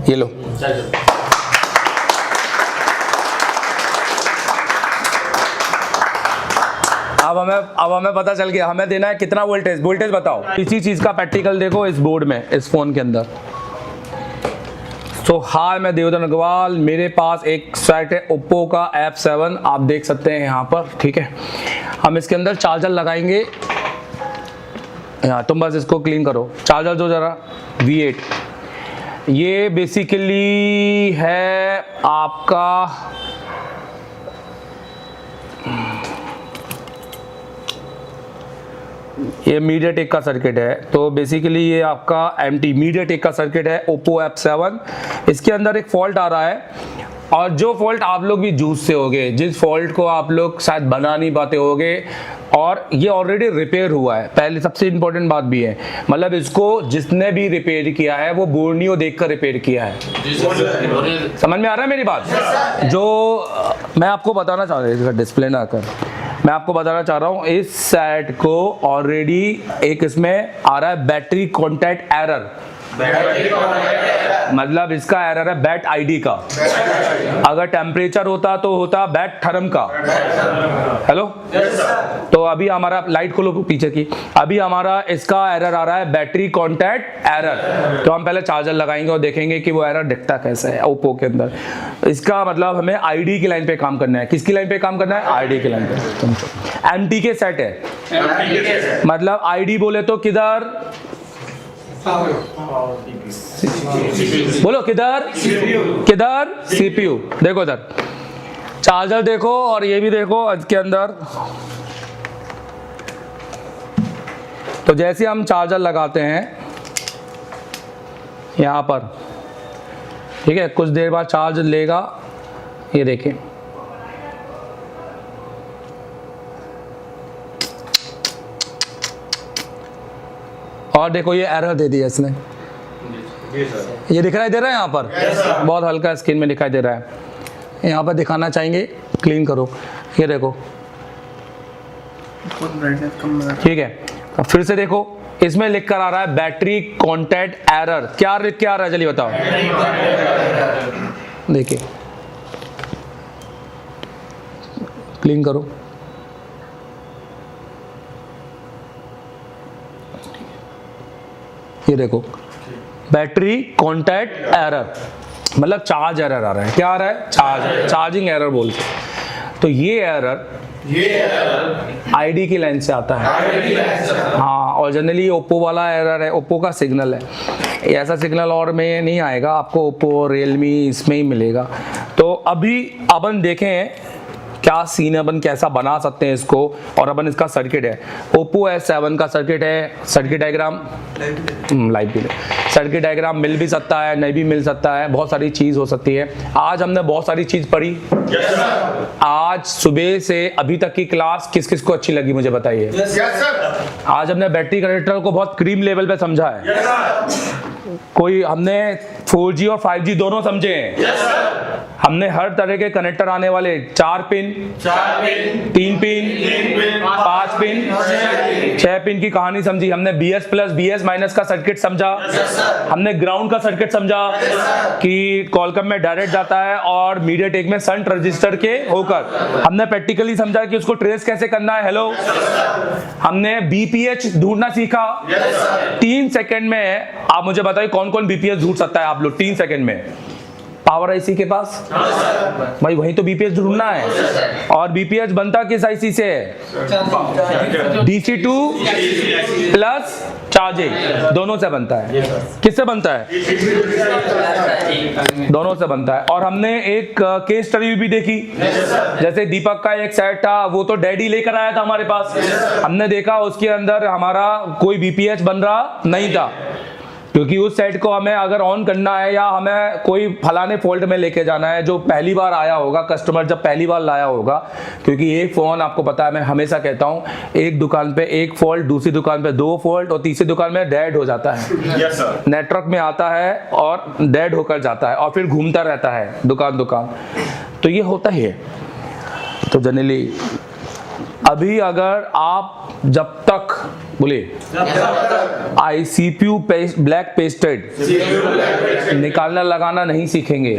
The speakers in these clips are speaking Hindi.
ये लो। अब हमें पता चल गया हमें देना है कितना वोल्टेज। वोल्टेज बताओ। इसी चीज का प्रैक्टिकल देखो इस बोर्ड में, इस फोन के अंदर। तो हाय, मैं देवदत्त अग्रवाल, मेरे पास एक सेट है ओप्पो का F7, आप देख सकते हैं यहाँ पर, ठीक है। हम इसके अंदर चार्जर लगाएंगे। यहाँ तुम बस इसको क्लीन करो, चार्जर जो जरा V8। ये बेसिकली है आपका ये मीडियाटेक का सर्किट है। तो बेसिकली ये आपका MT मीडियाटेक का सर्किट है, ओप्पो F7। इसके अंदर एक फॉल्ट आ रहा है, और जो फॉल्ट आप लोग भी जूझते होगे, जिस फॉल्ट को आप लोग शायद बना नहीं पाते होगे, और ये ऑलरेडी रिपेयर हुआ है। पहले सबसे इंपॉर्टेंट बात भी है, मतलब इसको जिसने भी रिपेयर किया है वो बोर्नियो देखकर रिपेयर किया है। समझ में आ रहा है मेरी बात? जो मैं आपको बताना चाह रहा हूँ, इसका डिस्प्ले ना कर, मैं आपको बताना चाह रहा हूँ, इस सेट को ऑलरेडी एक इसमें आ रहा है बैटरी कॉन्टैक्ट एरर। मतलब इसका एरर है बैट आईडी का। अगर टेम्परेचर होता तो होता बैट थर्म का। हेलो, तो अभी हमारा लाइट खोलो पीछे की, अभी हमारा इसका एरर आ रहा है बैटरी कॉन्टैक्ट एरर। तो हम पहले चार्जर लगाएंगे और देखेंगे कि वो एरर दिखता कैसे है ओप्पो के अंदर। इसका मतलब हमें आईडी की लाइन पे काम करना है। किसकी लाइन पे काम करना है? आईडी की लाइन पे। एमटी के सेट है, मतलब आईडी बोले तो किधर, बोलो किधर, किधर सीपीयू। देखो इधर चार्जर देखो, और ये भी देखो इसके अंदर। तो जैसे हम चार्जर लगाते हैं यहां पर, ठीक है, कुछ देर बाद चार्ज लेगा। ये देखिए, और देखो ये एरर दे दिया इसने। ये दिखाई दे रहा है यहाँ पर, बहुत हल्का स्क्रीन में दिखाई दे रहा है। यहाँ पर दिखाना चाहेंगे, क्लीन करो, ये देखो, ठीक है। अब फिर से देखो, इसमें लिख कर आ रहा है बैटरी कॉन्टैक्ट एरर। क्या लिख के आ रहा है, चलिए बताओ। देखिए, क्लीन करो, ये देखो बैटरी कॉन्टैक्ट एरर, मतलब चार्ज एरर आ रहा है। क्या आ रहा है? चार्जिंग एरर बोलते हैं। तो ये एरर आईडी की लाइन से आता है। हाँ, और जनरली ओप्पो वाला एरर है, ओप्पो का सिग्नल है। ऐसा सिग्नल और में नहीं आएगा आपको, ओप्पो रियलमी इसमें ही मिलेगा। तो अभी अपन देखें क्या सीन है, अपन कैसा बना सकते हैं इसको। और अपन इसका सर्किट है, ओप्पो S7 का सर्किट है। सर्किट डायग्राम लाइव भी सर्किट डायग्राम मिल भी सकता है, नहीं भी मिल सकता है, बहुत सारी चीज हो सकती है। आज हमने बहुत सारी चीज पढ़ी। आज सुबह से अभी तक की क्लास किस किस को अच्छी लगी मुझे बताइए। आज हमने बैटरी कनेक्टर को बहुत क्रीम लेवल पे समझा है। कोई हमने 4G और 5G दोनों समझे हैं। हमने हर तरह के कनेक्टर आने वाले 4 पिन, 3 पिन, 5 पिन, 6 पिन की कहानी समझी। हमने BS प्लस BS माइनस का सर्किट समझा। हमने ग्राउंड का सर्किट समझा कि कॉलकम में डायरेक्ट जाता है और मीडियाटेक में शंट रजिस्टर के होकर। हमने प्रैक्टिकली समझा कि उसको ट्रेस कैसे करना है। हेलो, हमने BPH ढूंढना सीखा। 3 सेकंड में आप मुझे बताइए कौन कौन BPH ढूंढ सकता है आप लोग 3 सेकंड में? पावर आईसी के पास भाई, वही तो BPH ढूंढना है। और BPH बनता किस आईसी से है? DC2 प्लस चार्जिंग, दोनों से बनता है। किससे बनता है? दोनों से बनता है। और हमने एक केस स्टडी भी देखी, जैसे दीपक का एक सेट था, वो तो डैडी लेकर आया था हमारे पास। हमने देखा उसके अंदर हमारा कोई BPH बन रहा नहीं था, क्योंकि उस सेट को हमें अगर ऑन करना है या हमें कोई फलाने फोल्ड में लेके जाना है, जो पहली बार आया होगा कस्टमर, जब पहली बार लाया होगा, क्योंकि एक फोन आपको पता है, मैं हमेशा कहता हूं, एक दुकान पे एक फॉल्ट, दूसरी दुकान पे 2 फॉल्ट, और तीसरी दुकान में डेड हो जाता है। नेटवर्क में आता है और डेड होकर जाता है, और फिर घूमता रहता है दुकान दुकान। तो ये होता ही है। तो जनरली अभी अगर आप जब तक बोलिए, आई CPU ब्लैक पेस्टेड निकालना लगाना नहीं सीखेंगे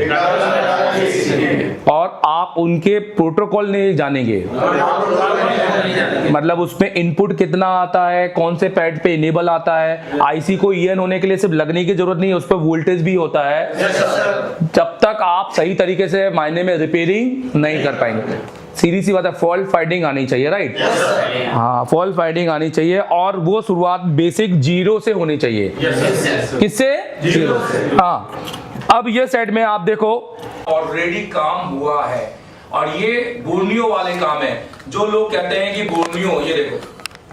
और आप उनके प्रोटोकॉल नहीं जानेंगे, मतलब उसमें इनपुट कितना आता है, कौन से पैड पे इनेबल आता है। आईसी को EN होने के लिए सिर्फ लगने की जरूरत नहीं है, उस पर वोल्टेज भी होता है। जब तक आप सही तरीके से मायने में रिपेयरिंग नहीं कर पाएंगे, सीधी सी बात है, फॉल्ट फाइंडिंग आनी चाहिए, राइट? हाँ, फॉल्ट फाइंडिंग आनी चाहिए और वो शुरुआत बेसिक 0 से होनी चाहिए। किससे? 0 से। हाँ, अब ये सेट में आप देखो ऑलरेडी काम हुआ है और ये बोर्नियो वाले काम है। जो लोग कहते हैं कि बोर्नियो, ये देखो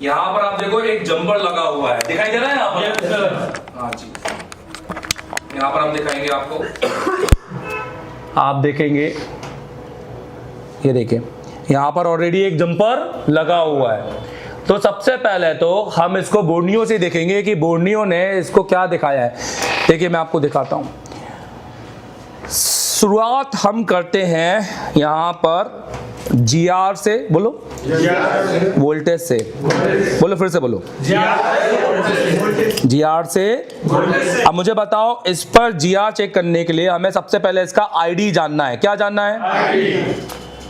यहाँ पर आप देखो एक जंपर लगा हुआ है, दिखाई दे रहा है यहाँ पर? हाँ जी, यहाँ पर हम दिखाएंगे आपको, आप देखेंगे, ये देखिए यहाँ पर ऑलरेडी एक जंपर लगा हुआ है। तो सबसे पहले तो हम इसको बोर्नियो से देखेंगे कि बोर्नियो ने इसको क्या दिखाया है। देखिए मैं आपको दिखाता हूँ। शुरुआत हम करते हैं यहाँ पर GR से, बोलो वोल्टेज से, बोलो फिर से बोलो GR से। अब मुझे बताओ, इस पर GR चेक करने के लिए हमें सबसे पहले इसका ID जानना है। क्या जानना है?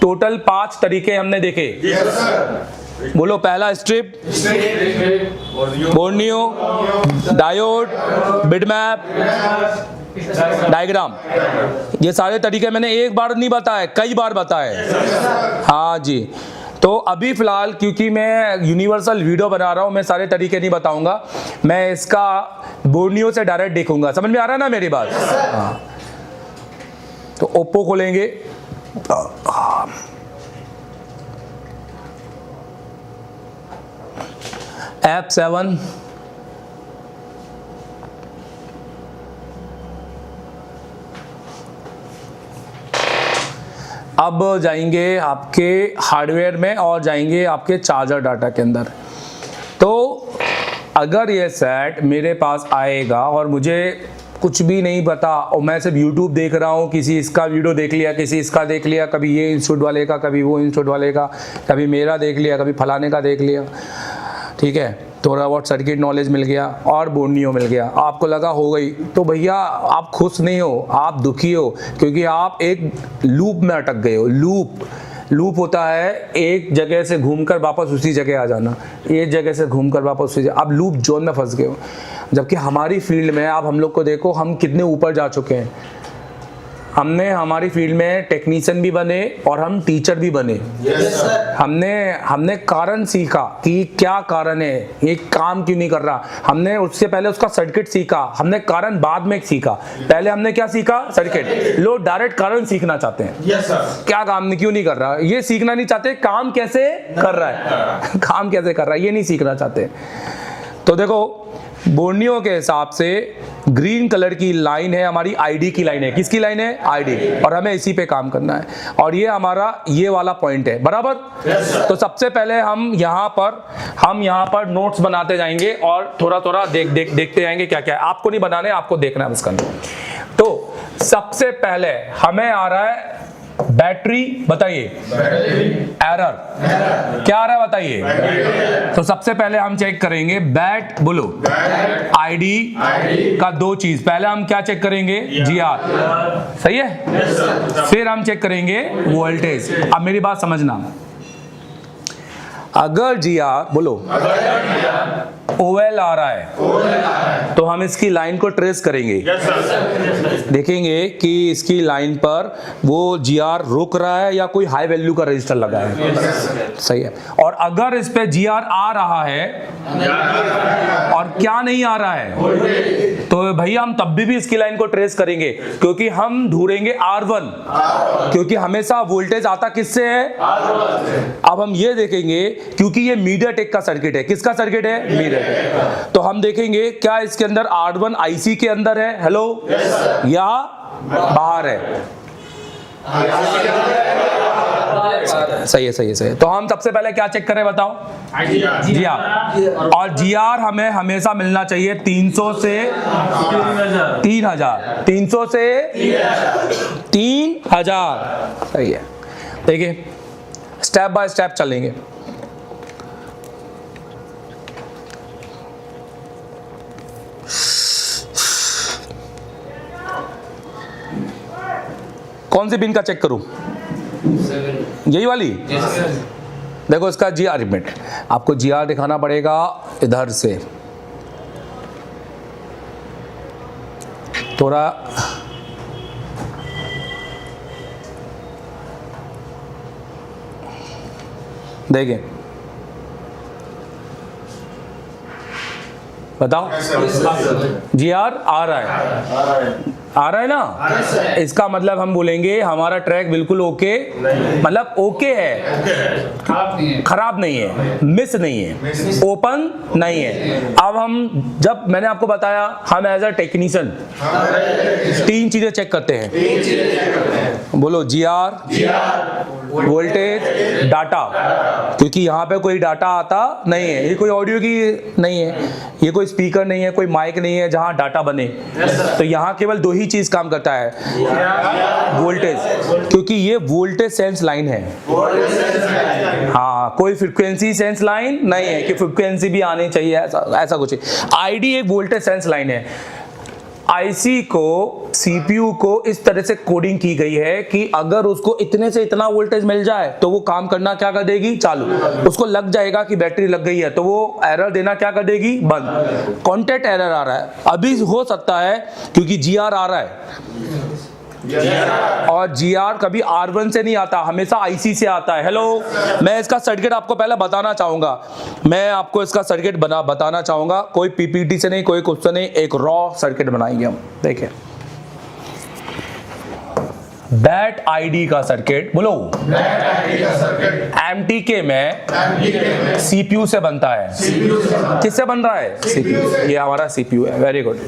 टोटल 5 तरीके हमने देखे। बोलो, पहला strip, Borneo, diode, bitmap, diagram. ये सारे तरीके मैंने एक बार नहीं बताए, कई बार बताए। हाँ जी, तो अभी फिलहाल क्योंकि मैं यूनिवर्सल वीडियो बना रहा हूं, मैं सारे तरीके नहीं बताऊंगा, मैं इसका बोर्नियो से डायरेक्ट देखूंगा। समझ में आ रहा है ना मेरी बात? हाँ, तो ओप्पो खोलेंगे, F7, अब जाएंगे आपके हार्डवेयर में और जाएंगे आपके चार्जर डाटा के अंदर। तो अगर ये सेट मेरे पास आएगा और मुझे कुछ भी नहीं पता और मैं सिर्फ YouTube देख रहा हूँ, किसी इसका वीडियो देख लिया, किसी इसका देख लिया, कभी ये इंस्टीट्यूट वाले का, कभी वो इंस्टीट्यूट वाले का, कभी मेरा देख लिया, कभी फलाने का देख लिया, ठीक है, थोड़ा बहुत सर्किट नॉलेज मिल गया और बोर्नियो मिल गया, आपको लगा हो गई, तो भैया आप खुश नहीं हो, आप दुखी हो, क्योंकि आप एक लूप में अटक गए हो। लूप होता है एक जगह से घूमकर वापस उसी जगह आ जाना, एक जगह से घूमकर वापस उसी जगह, आप लूप जोन में फंस गए हो। जबकि हमारी फील्ड में आप हम लोग को देखो, हम कितने ऊपर जा चुके हैं। हमने हमारी फील्ड में टेक्नीशियन भी बने और हम टीचर भी बने। हमने कारण सीखा कि क्या कारण है, ये काम क्यों नहीं कर रहा। हमने उससे पहले उसका सर्किट सीखा, हमने कारण बाद में सीखा। पहले हमने क्या सीखा? सर्किट। लोग डायरेक्ट कारण सीखना चाहते हैं। क्या काम क्यों नहीं कर रहा, ये सीखना नहीं चाहते, काम कैसे कर रहा है काम कैसे कर रहा है ये नहीं सीखना चाहते। तो देखो, बोर्नियो के हिसाब से ग्रीन कलर की लाइन है हमारी, ID की लाइन है। किसकी लाइन है? ID, और हमें इसी पे काम करना है और ये हमारा ये वाला पॉइंट है, बराबर। तो सबसे पहले हम यहाँ पर नोट्स बनाते जाएंगे और थोड़ा थोड़ा देखते जाएंगे क्या क्या है। आपको नहीं बनाने, आपको देखना है उसका। तो सबसे पहले हमें आ रहा है बैटरी, बताइए एरर क्या आ रहा है, बताइए। तो सबसे पहले हम चेक करेंगे बोलो ID का 2 चीज। पहले हम क्या चेक करेंगे? GR, सही है। फिर हम चेक करेंगे वोल्टेज। अब मेरी बात समझना, अगर GR बोलो OL आ रहा है तो हम इसकी लाइन को ट्रेस करेंगे। देखेंगे कि इसकी लाइन पर वो GR रुक रहा है या कोई हाई वैल्यू का रजिस्टर लगा है, सही है। और अगर इस पे GR आ रहा है और क्या नहीं आ रहा है, तो भैया हम तब भी इसकी लाइन को ट्रेस करेंगे, क्योंकि हम ढूंढेंगे R1, क्योंकि हमेशा वोल्टेज आता किससे है? अब हम ये देखेंगे, क्योंकि ये मीडियाटेक का सर्किट है। किसका सर्किट है? मीडियाटेक। तो हम देखेंगे क्या इसके अंदर R1 IC के अंदर है, हेलो, या बाहर है? सही है। तो हम सबसे पहले क्या चेक करें, बताओ? GR। और GR हमें हमेशा मिलना चाहिए 300 से 3000, 300 से 3000, सही है। देखिए, स्टेप बाय स्टेप चलेंगे। कौन सी पिन का चेक करूं? यही वाली? देखो इसका GR लिमिट, आपको GR दिखाना पड़ेगा इधर से, थोड़ा देखें, बताओ। GR आ रहा है ना? इसका मतलब हम बोलेंगे हमारा ट्रैक बिल्कुल ओके, मतलब ओके है, खराब नहीं है, मिस नहीं है, ओपन नहीं है। अब हम, जब मैंने आपको बताया हम एज अ टेक्नीशियन 3 चीजें चेक करते हैं, बोलो GR, वोल्टेज, डाटा, क्योंकि यहाँ पे कोई डाटा आता नहीं है, ये कोई ऑडियो की नहीं है, ये कोई स्पीकर नहीं है, कोई माइक नहीं है जहाँ डाटा बने। तो यहाँ केवल 2 ही चीज काम करता है, वोल्टेज, क्योंकि ये वोल्टेज सेंस लाइन है। हाँ, कोई फ्रीक्वेंसी सेंस लाइन नहीं है कि फ्रीक्वेंसी भी आनी चाहिए, ऐसा कुछ। आईडी एक वोल्टेज सेंस लाइन है। आईसी को, सीपीयू को इस तरह से कोडिंग की गई है कि अगर उसको इतने से इतना वोल्टेज मिल जाए तो वो काम करना क्या कर देगी? चालू। उसको लग जाएगा कि बैटरी लग गई है तो वो एरर देना क्या कर देगी? बंद। कॉन्टैक्ट एरर आ रहा है, अभी हो सकता है क्योंकि GR आ रहा है, और GR कभी R1 से नहीं आता, हमेशा IC से आता है। हेलो, मैं इसका सर्किट आपको पहले बताना चाहूंगा, मैं आपको इसका सर्किट बताना चाहूंगा, कोई PPT से नहीं, कोई कुछ से नहीं, एक रॉ सर्किट बनाएंगे हम। देखिए, बैट ID का सर्किट, बोलो MTK में CPU से बनता है। किससे बन रहा है? CPU। ये हमारा CPU है, वेरी गुड,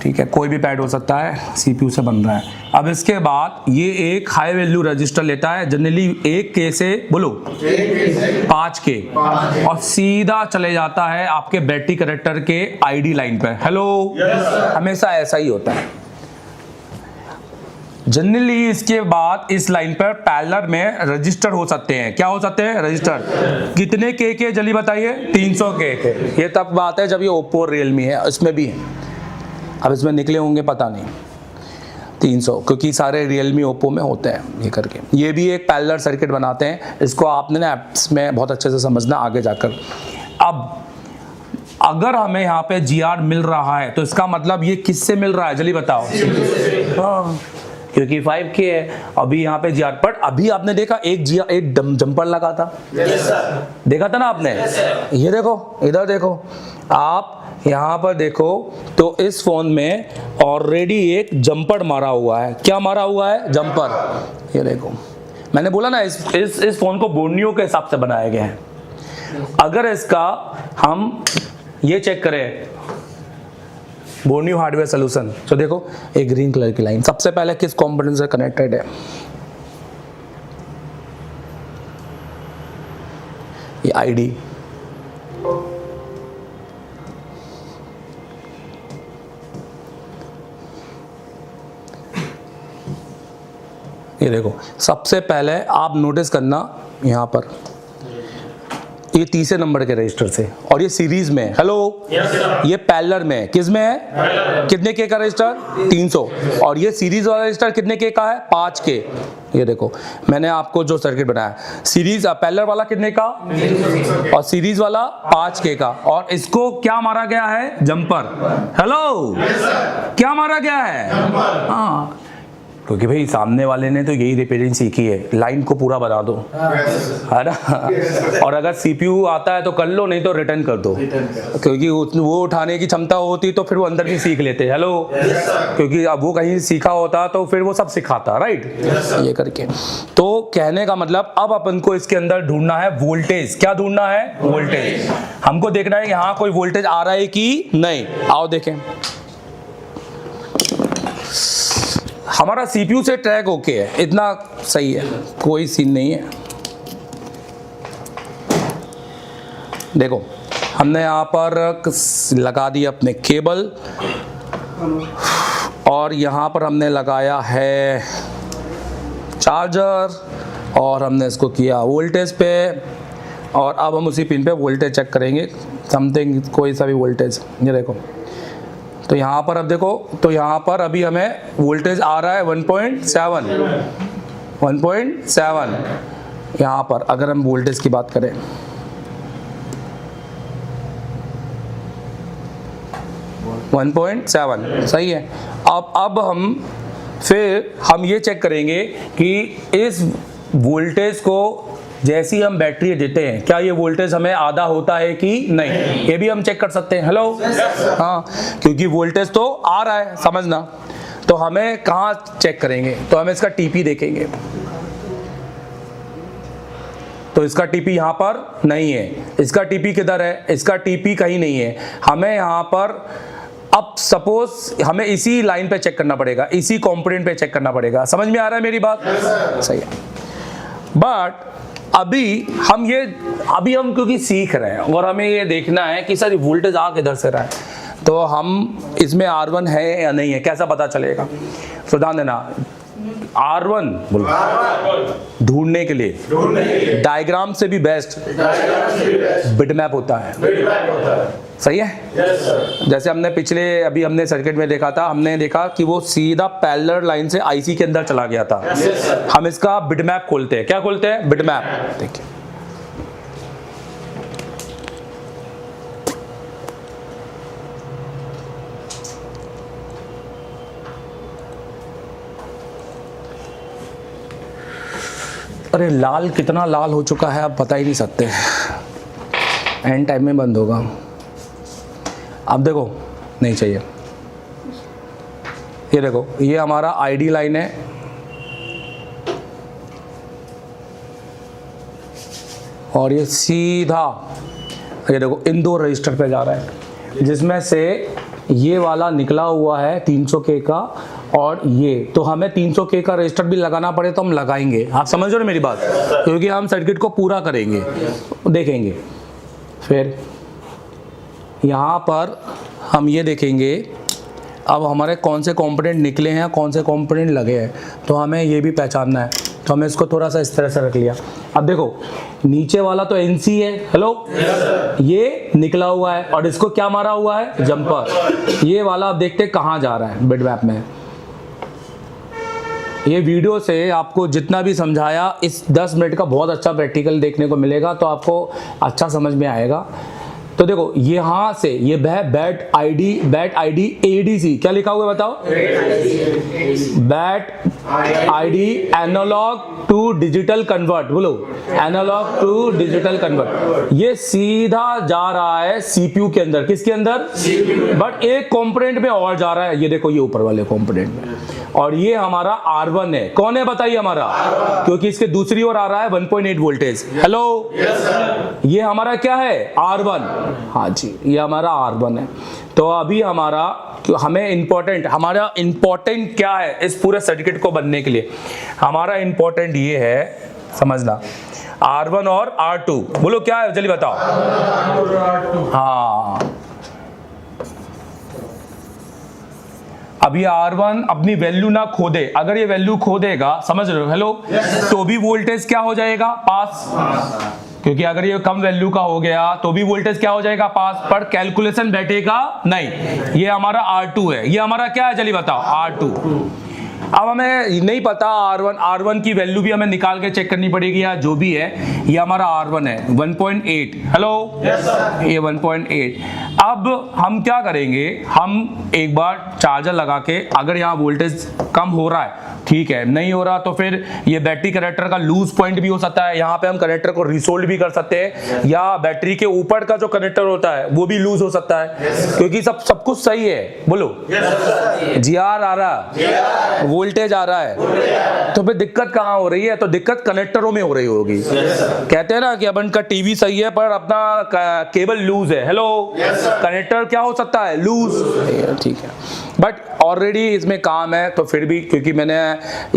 ठीक है, कोई भी पैड हो सकता है, CPU से बन रहा है। अब इसके बाद ये एक हाई वैल्यू रजिस्टर लेता है, जनरली 1K से, बोलो 5K, और सीधा चले जाता है आपके बैटरी कनेक्टर के ID लाइन पर। हेलो, हमेशा ऐसा ही होता है। जनरली इसके बाद इस लाइन पर पैरेलल में रजिस्टर हो सकते हैं। क्या हो सकते हैं? रजिस्टर। कितने के जल्दी बताइए? 300 के। ये तब बात है जब ये ओप्पो रियलमी है, इसमें भी है, अब इसमें निकले होंगे पता नहीं, 300, क्योंकि सारे रियलमी ओप्पो में होते हैं ये करके। ये भी एक पैरेलल सर्किट बनाते हैं, इसको आपने ना ऐप्स में बहुत अच्छे से समझना आगे जाकर। अब अगर हमें यहाँ पे GR मिल रहा है तो इसका मतलब ये किससे मिल रहा है? जल्दी बताओ। हाँ, क्योंकि 5K है, अभी यहाँ पे GR, पर अभी आपने देखा एक जंपर लगा था, देखा था ना आपने? ये देखो, इधर देखो, आप यहाँ पर देखो तो इस फोन में ऑलरेडी एक जंपर मारा हुआ है। क्या मारा हुआ है? जंपर। ये देखो, मैंने बोला ना इस फोन को बोर्नियो के हिसाब से बनाया गया है। अगर इसका हम ये चेक करें, बोर्नियो हार्डवेयर सोल्यूशन, तो देखो एक ग्रीन कलर की लाइन, सबसे पहले किस कंपोनेंट से कनेक्टेड है? ये ID, ये देखो, सबसे पहले आप नोटिस करना यहाँ पर ये तीसरे नंबर के रजिस्टर से, और ये सीरीज में। हेलो, ये पैरेलल में, किस में है? कितने के का रजिस्टर? 300, और ये सीरीज वाला रजिस्टर कितने के का है? 5K। ये देखो, मैंने आपको जो सर्किट बनाया, सीरीज पैरेलल वाला कितने का? और सीरीज वाला 5K का, और इसको क्या मारा गया है? जंपर। हेलो, क्या मारा गया है? हाँ, क्योंकि भाई सामने वाले ने तो यही रिपेयरिंग सीखी है, लाइन को पूरा बना दो, है ना? और अगर CPU आता है तो कर लो, नहीं तो रिटर्न कर दो, क्योंकि वो उठाने की क्षमता होती तो फिर वो अंदर भी सीख लेते। हेलो, क्योंकि अब वो कहीं सीखा होता तो फिर वो सब सिखाता, राइट? ये करके, तो कहने का मतलब अब अपन को इसके अंदर ढूंढना है वोल्टेज। क्या ढूंढना है? वोल्टेज। हमको देखना है यहाँ कोई वोल्टेज आ रहा है कि नहीं। आओ देखें, हमारा CPU से ट्रैक ओके है, इतना सही है, कोई सीन नहीं है। देखो, हमने यहाँ पर लगा दी अपने केबल, और यहाँ पर हमने लगाया है चार्जर, और हमने इसको किया वोल्टेज पे, और अब हम उसी पिन पे वोल्टेज चेक करेंगे, समथिंग कोई सा भी वोल्टेज। ये देखो, तो यहाँ पर अब देखो, तो यहाँ पर अभी हमें वोल्टेज आ रहा है 1.7 यहाँ पर अगर हम वोल्टेज की बात करें, वन 1.7 सही है। अब हम ये चेक करेंगे कि इस वोल्टेज को जैसी हम बैटरी देते हैं क्या ये वोल्टेज हमें आधा होता है कि नहीं, ये भी हम चेक कर सकते हैं। हेलो हाँ, क्योंकि वोल्टेज तो आ रहा है, समझना। तो हमें कहाँ चेक करेंगे, तो हमें इसका टीपी देखेंगे। तो इसका टीपी यहाँ पर नहीं है, इसका टीपी किधर है, इसका टीपी कहीं नहीं है। हमें यहाँ पर अब सपोज हमें इसी लाइन पे चेक करना पड़ेगा, इसी कंपोनेंट पे चेक करना पड़ेगा। समझ में आ रहा है मेरी बात? सही है। बट अभी हम क्योंकि सीख रहे हैं और हमें ये देखना है कि सर वोल्टेज आ किधर से रहा है, तो हम इसमें R1 है या नहीं है कैसा पता चलेगा? तो ध्यान देना, R1 ढूंढने के लिए डायग्राम से भी बेस्ट बिटमैप होता है। सही है? जैसे हमने अभी हमने सर्किट में देखा था, हमने देखा कि वो सीधा पैरेलल लाइन से आईसी के अंदर चला गया था। हम इसका बिटमैप खोलते हैं। क्या खोलते हैं? बिटमैप। देखिए अरे लाल कितना लाल हो चुका है आप बता ही नहीं सकते, एंड टाइम में बंद होगा। अब देखो, नहीं चाहिए, ये देखो, ये हमारा आईडी लाइन है और ये सीधा ये देखो इन दो रजिस्टर पे जा रहा है, जिसमें से ये वाला निकला हुआ है 300K का, और ये तो हमें 300K का रजिस्टर भी लगाना पड़े तो हम लगाएंगे। आप समझ रहे हो मेरी बात? क्योंकि हम सर्किट को पूरा करेंगे, देखेंगे। फिर यहाँ पर हम ये देखेंगे अब हमारे कौन से कंपोनेंट निकले हैं, कौन से कंपोनेंट लगे हैं, तो हमें ये भी पहचानना है। तो हमें इसको थोड़ा सा इस तरह से रख लिया। अब देखो नीचे वाला तो NC है, हेलो ये निकला हुआ है, और इसको क्या मारा हुआ है? जंपर। ये वाला आप देखते कहाँ जा रहा है बिटमैप में। ये वीडियो से आपको जितना भी समझाया, इस 10 मिनट का बहुत अच्छा प्रैक्टिकल देखने को मिलेगा, तो आपको अच्छा समझ में आएगा। तो देखो यहाँ से ये बैट आईडी ADC क्या लिखा हुआ है बताओ? Bat ID analog to digital convert, बोलो एनालॉग टू डिजिटल कन्वर्ट। ये सीधा जा रहा है CPU के अंदर। किसके अंदर? बट एक कंपोनेंट में और जा रहा है, ये देखो ये ऊपर वाले कंपोनेंट में, और ये हमारा R1 है। कौन है बताइए? हमारा, क्योंकि इसके दूसरी ओर आ रहा है 1.8 वोल्टेज। हेलो ये हमारा क्या है? R1। हाँ जी, ये हमारा R1 है। तो अभी हमारा इंपॉर्टेंट क्या है इस पूरे सर्किट को बनने के लिए? हमारा इंपॉर्टेंट ये है, समझना, R1 और R2। बोलो क्या है, जल्दी बताओ। हाँ, अभी R1 अपनी वैल्यू ना खो दे। अगर ये वैल्यू खो देगा, समझ रहे हो? हेलो तो भी वोल्टेज क्या हो जाएगा? पास। क्योंकि अगर ये कम वैल्यू का हो गया तो भी वोल्टेज क्या हो जाएगा? पास। पर कैलकुलेशन बैठेगा नहीं। ये हमारा R2 है। ये हमारा क्या है, जल्दी बताओ? R2। अब हमें नहीं पता R1 की वैल्यू भी हमें निकाल के चेक करनी पड़ेगी, या जो भी है। ये हमारा R1 है 1.8। हेलो ये 1.8। अब हम क्या करेंगे, हम एक बार चार्जर लगा के, अगर यहाँ वोल्टेज कम हो रहा है ठीक है, नहीं हो रहा तो फिर ये बैटरी कनेक्टर का लूज पॉइंट भी हो सकता है। यहाँ पे हम कनेक्टर को रिसोल्ड भी कर सकते हैं, या बैटरी के ऊपर का जो कनेक्टर होता है वो भी लूज हो सकता है, क्योंकि सब कुछ सही है। बोलो GR आ रहा है, वोल्टेज आ रहा है, तो फिर दिक्कत कहाँ हो रही है? तो दिक्कत कनेक्टरों में हो रही होगी। कहते हैं ना कि अपन का टीवी सही है पर अपना केबल लूज है। हेलो कनेक्टर क्या हो सकता है? लूज। ठीक है, बट ऑलरेडी इसमें काम है, तो फिर भी क्योंकि मैंने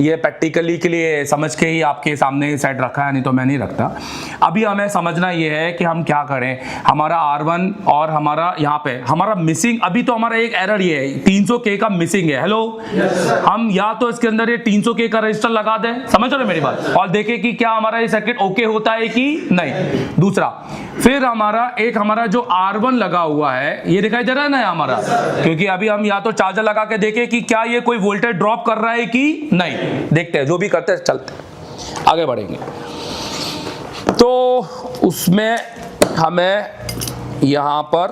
ये प्रैक्टिकली के लिए समझ के ही आपके सामने सेट रखा है, नहीं तो मैं नहीं रखता। अभी हमें समझना ये है कि हम क्या करें। हमारा R1 और हमारा यहाँ पे हमारा मिसिंग, अभी तो हमारा एक एरर ये है 300K का मिसिंग है। हेलो, हम या तो इसके अंदर ये 300K का रजिस्टर लगा दें, समझ रहे हो मेरी बात, और देखें कि क्या हमारा ये सर्किट ओके होता है कि नहीं। दूसरा, फिर हमारा जो R1 लगा हुआ है, ये दिखाई दे रहा है ना हमारा, क्योंकि अभी हम या तो चार्जर लगा के देखें कि क्या ये कोई वोल्टेज ड्रॉप कर रहा है कि नहीं। देखते हैं, जो भी करते हैं चलते आगे बढ़ेंगे। तो उसमें हमें यहाँ पर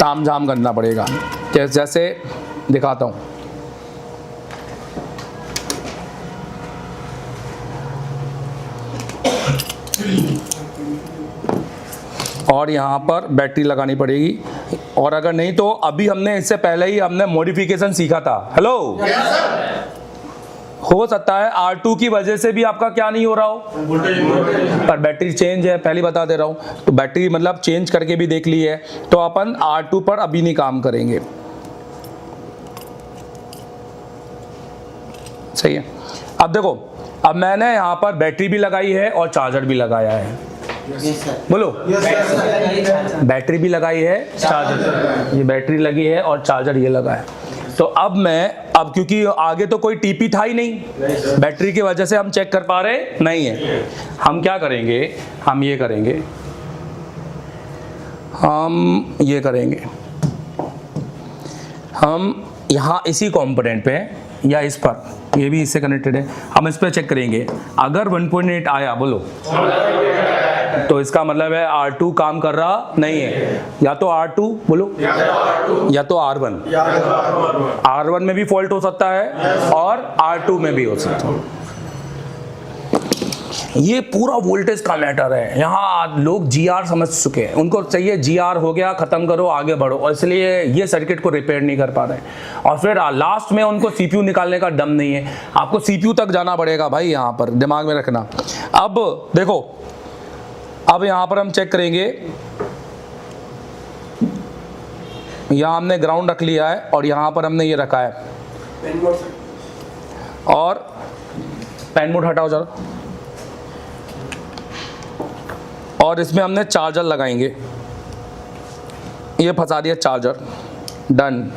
तामझाम करना पड़ेगा, जैसे दिखाता हूँ। और यहाँ पर बैटरी लगानी पड़ेगी, और अगर नहीं तो अभी हमने इससे पहले ही हमने मॉडिफिकेशन सीखा था। हेलो, हो सकता है R2 की वजह से भी आपका क्या नहीं हो रहा हो, पर बैटरी चेंज है, पहले बता दे रहा हूं। तो बैटरी मतलब चेंज करके भी देख ली है, तो अपन R2 पर अभी नहीं काम करेंगे। सही है। अब देखो, अब मैंने यहाँ पर बैटरी भी लगाई है और चार्जर भी लगाया है। बोलो, बैटरी भी लगाई है, चार्जर, ये बैटरी लगी है और चार्जर ये लगा है। तो अब क्योंकि आगे तो कोई टीपी था ही नहीं, बैटरी की वजह से हम चेक कर पा रहे नहीं है। हम क्या करेंगे, हम ये करेंगे, हम यहाँ इसी कंपोनेंट पे या इस पर, ये भी इससे कनेक्टेड है, हम इस पर चेक करेंगे। अगर 1.8 आया, बोलो, तो इसका मतलब है R2 काम कर रहा नहीं है। या तो R2 बोलो, या तो R1। R1 में भी फॉल्ट हो सकता है और R2 में भी हो सकता है। ये पूरा वोल्टेज का मैटर है। यहाँ लोग GR समझ चुके हैं, उनको चाहिए GR हो गया, खत्म करो, आगे बढ़ो, और इसलिए ये सर्किट को रिपेयर नहीं कर पा रहे। और फिर लास्ट में उनको CPU निकालने का दम नहीं है। आपको CPU तक जाना पड़ेगा भाई, यहाँ पर दिमाग में रखना। अब देखो, अब यहाँ पर हम चेक करेंगे, यहाँ हमने ग्राउंड रख लिया है और यहाँ पर हमने ये रखा है, और पेन मोड हटाओ जरा, और इसमें हमने चार्जर लगाएंगे। ये फंसा दिया चार्जर, डन।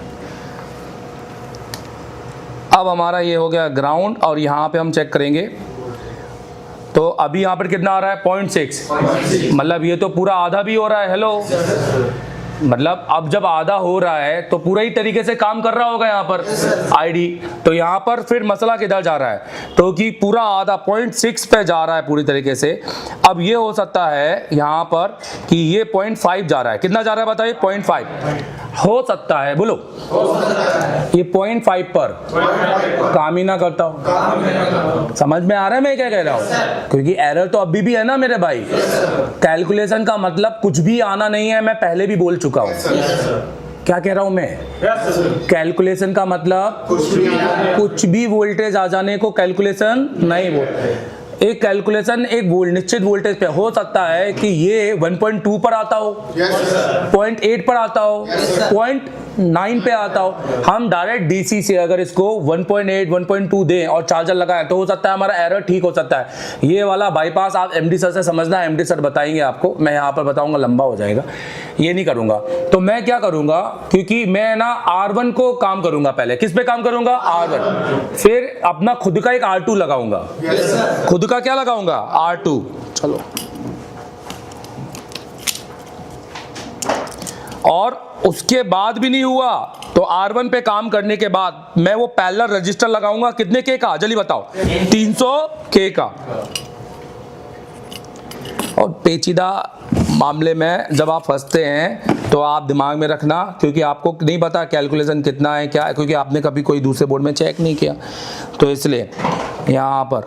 अब हमारा ये हो गया ग्राउंड, और यहाँ पे हम चेक करेंगे, तो अभी यहाँ पर कितना आ रहा है, 0.6, मतलब ये तो पूरा आधा भी हो रहा है। हेलो, मतलब अब जब आधा हो रहा है तो पूरा ही तरीके से काम कर रहा होगा यहाँ पर आईडी। तो यहाँ पर फिर मसला किधर जा रहा है, तो कि पूरा आधा 0.6 पे जा रहा है पूरी तरीके से। अब ये हो सकता है यहाँ पर कि ये 0.5 जा रहा है, कितना जा रहा है बताइए, 0.5 हो सकता है, बोलो, ये 0.5 पर काम ही ना करता हो। समझ में आ रहा है मैं क्या कह रहा हूँ, क्योंकि एरर तो अभी भी है ना मेरे भाई। कैलकुलेशन का मतलब कुछ भी आना नहीं है, मैं पहले भी बोल चुका हूँ। क्या कह रहा हूं मैं, कैलकुलेशन का मतलब कुछ भी वोल्टेज आ जाने को कैलकुलेशन नहीं बोलते। एक कैलकुलेशन एक निश्चित वोल्टेज पे हो सकता है कि ये 1.2 पर आता हो, 0.8 पर आता हो, 0.9 पे आता हो। हम डायरेक्ट डीसी से अगर इसको 1.8 1.2 दें और चार्जर लगाएं तो हो सकता है हमारा एरर ठीक हो सकता है। ये वाला बाईपास आप एमडी सर से समझना, एमडी सर बताएंगे आपको, मैं यहाँ पर बताऊंगा लंबा हो जाएगा, ये नहीं करूंगा। तो मैं क्या करूंगा, क्योंकि मैं ना R1 को काम करूंगा, पहले किस पे काम करूंगा, R1, फिर अपना खुद का एक R2 लगाऊंगा। खुद का क्या लगाऊंगा, R2। चलो, और उसके बाद भी नहीं हुआ तो R1 पे काम करने के बाद मैं वो पैरेलल रजिस्टर लगाऊंगा। कितने के का, जल्दी बताओ, 300K का। और पेचीदा मामले में जब आप फंसते हैं तो आप दिमाग में रखना, क्योंकि आपको नहीं पता कैलकुलेशन कितना है क्या है, क्योंकि आपने कभी कोई दूसरे बोर्ड में चेक नहीं किया। तो इसलिए यहाँ पर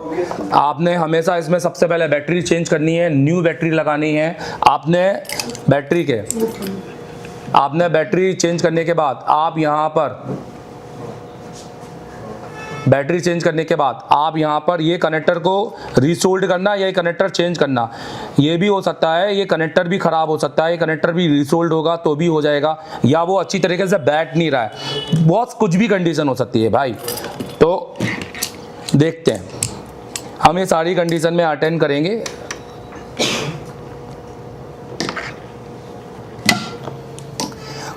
आपने हमेशा इसमें सबसे पहले बैटरी चेंज करनी है, न्यू बैटरी लगानी है। आपने बैटरी चेंज करने के बाद आप यहाँ पर बैटरी चेंज करने के बाद आप यहाँ पर ये कनेक्टर को रीसोल्ड करना या ये कनेक्टर चेंज करना, ये भी हो सकता है, ये कनेक्टर भी ख़राब हो सकता है, ये कनेक्टर भी रीसोल्ड होगा तो भी हो जाएगा, या वो अच्छी तरीके से बैठ नहीं रहा है, बहुत कुछ भी कंडीशन हो सकती है भाई। तो देखते हैं, हम ये सारी कंडीशन में अटेंड करेंगे।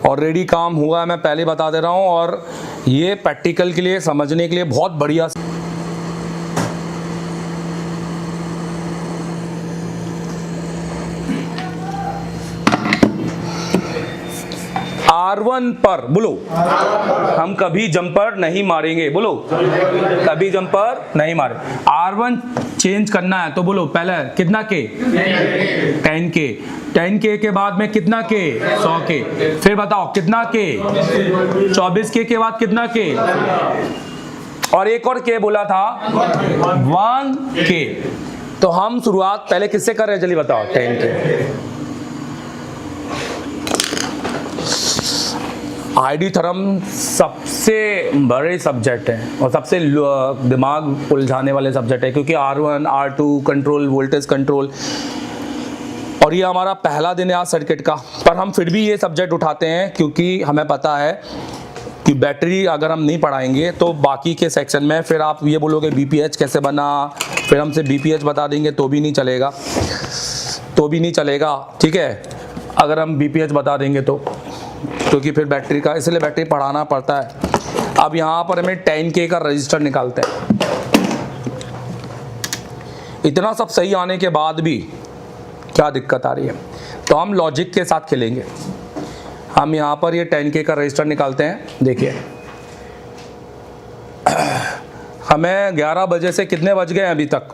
ऑलरेडी काम हुआ है, मैं पहले बता दे रहा हूँ, और ये प्रैक्टिकल के लिए समझने के लिए बहुत बढ़िया। R1 पर बोलो, हम कभी जंपर नहीं मारेंगे, बोलो कभी जंपर नहीं मारे। R1 चेंज करना है तो बोलो पहले कितना के, 10K, 10K के बाद में कितना के, 100K, फिर बताओ कितना के, 24K के बाद कितना के, और एक और के बोला था 1K। तो हम शुरुआत पहले किससे कर रहे हैं, जल्दी बताओ, 10K। आईडी थ्योरम सबसे बड़े सब्जेक्ट है और सबसे दिमाग उलझाने वाले सब्जेक्ट है, क्योंकि R1 R2 control, voltage control, और ये हमारा पहला दिन है आज सर्किट का। पर हम फिर भी ये सब्जेक्ट उठाते हैं क्योंकि हमें पता है कि बैटरी अगर हम नहीं पढ़ाएंगे तो बाकी के सेक्शन में फिर आप ये बोलोगे BPH कैसे बना, फिर हमसे BPH बता देंगे तो भी नहीं चलेगा, तो भी नहीं चलेगा, ठीक है, अगर हम BPH बता देंगे तो, क्योंकि फिर बैटरी का, इसलिए बैटरी पढ़ाना पड़ता है। अब यहाँ पर हमें 10K का रजिस्टर निकालते हैं। इतना सब सही आने के बाद भी क्या दिक्कत आ रही है, तो हम लॉजिक के साथ खेलेंगे। हम यहाँ पर ये 10K का रजिस्टर निकालते हैं। देखिए हमें 11 बजे से कितने बज गए अभी तक,